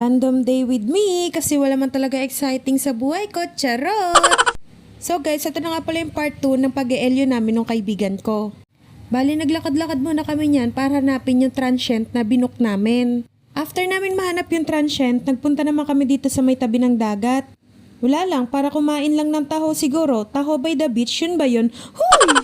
Random day with me kasi wala man talaga exciting sa buhay ko, charot! So guys, ito na nga pala yung part 2 ng pag-e-elyo namin ng kaibigan ko. Bali, naglakad-lakad muna kami niyan para hanapin yung transient na binook namin. After namin mahanap yung transient, nagpunta naman kami dito sa may tabi ng dagat. Wala lang, para kumain lang ng taho siguro. Taho by the beach, yun ba yun? Huy!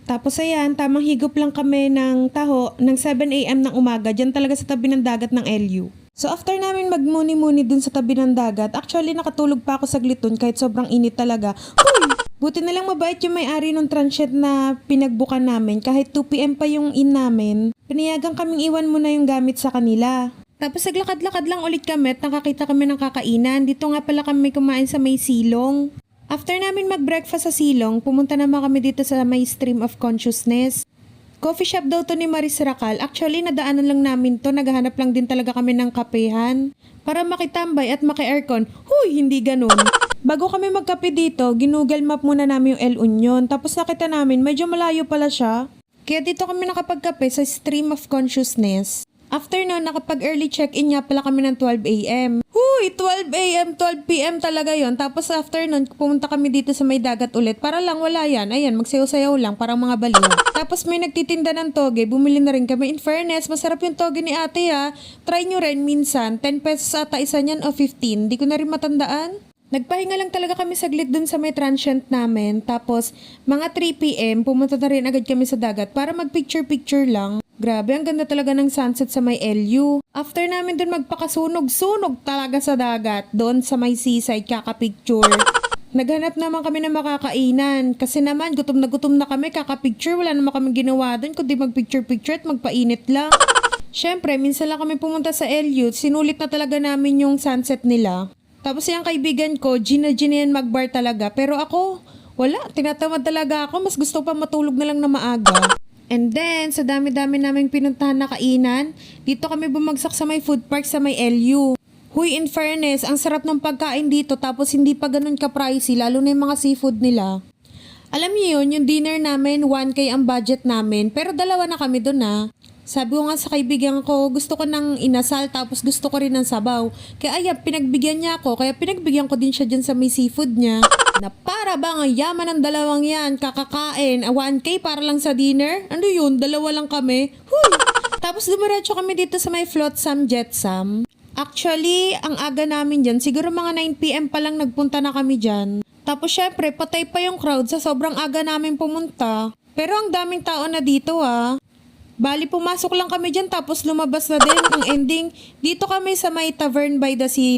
Tapos ayan, tamang higop lang kami ng taho ng 7 AM ng umaga, dyan talaga sa tabi ng dagat ng LU. So after namin magmuni-muni dun sa tabi ng dagat, actually nakatulog pa ako saglit dun kahit sobrang init talaga. Huy! Buti na lang mabait yung may-ari ng transient na pinagbukan namin kahit 2 PM pa yung in namin. Pinayagan kaming iwan muna yung gamit sa kanila. Tapos naglakad-lakad lang ulit kami at nakakita kami ng kakainan. Dito nga pala kami kumain sa may silong. After namin mag-breakfast sa silong, pumunta naman kami dito sa may Stream of Consciousness. Coffee shop daw to ni Maris Racal. Actually, nadaanan lang namin to. Naghahanap lang din talaga kami ng kapehan. Para makitambay at maki-aircon. Huy, hindi ganun. Bago kami magkape dito, ginugel map muna namin yung El Union. Tapos nakita namin, medyo malayo pala siya. Kaya dito kami nakapagkape sa Stream of Consciousness. After nun, nakapag-early check-in nga pala kami ng 12 AM. Huy, 12 AM, 12 PM talaga yon. Tapos after nun, pumunta kami dito sa may dagat ulit. Para lang wala yan. Ayan, magsayaw-sayaw lang, parang mga baliw. Tapos may nagtitinda ng toge, bumili na rin kami. In fairness, masarap yung toge ni ate ha. Try nyo rin minsan, 10 pesos ata isa niyan o 15. Di ko na rin matandaan. Nagpahinga lang talaga kami saglit dun sa may transient namin. Tapos, mga 3 PM, pumunta na rin agad kami sa dagat para mag-picture-picture lang. Grabe, ang ganda talaga ng sunset sa may LU. After namin dun magpakasunog-sunog talaga sa dagat, doon sa may seaside kakapicture. Naghanap naman kami ng makakainan. Kasi naman, gutom na kami, kakapicture. Wala naman kami ginawa doon, kundi mag-picture-picture at magpainit lang. Syempre, minsan lang kami pumunta sa LU, sinulit na talaga namin yung sunset nila. Tapos yung kaibigan ko, Gina yan mag-bar talaga. Pero ako, wala, tinatamad talaga ako. Mas gusto pa matulog na lang na maaga. And then, sa dami-dami naming pinuntahan na kainan, dito kami bumagsak sa may food park sa may LU. Huy, in fairness, ang sarap ng pagkain dito tapos hindi pa ganun ka-pricey, lalo na yung mga seafood nila. Alam niyo yun, yung dinner namin, 1K ang budget namin, pero dalawa na kami dun ha. Sabi ko nga sa kaibigan ko, gusto ko ng inasal tapos gusto ko rin ng sabaw. Kaya ayan, pinagbigyan niya ako, kaya pinagbigyan ko din siya dyan sa may seafood niya. Na para bang ang yaman ng dalawang yan, kakakain, 1K para lang sa dinner? Ano yun, dalawa lang kami? Huy! Tapos dumiretso kami dito sa may Flotsam Jetsam. Actually, ang aga namin dyan, siguro mga 9 PM pa lang nagpunta na kami dyan. Tapos syempre, patay pa yung crowd sa sobrang aga namin pumunta. Pero ang daming tao na dito ah. Bali, pumasok lang kami dyan tapos lumabas na din. Ang ending, dito kami sa may Tavern by the Sea.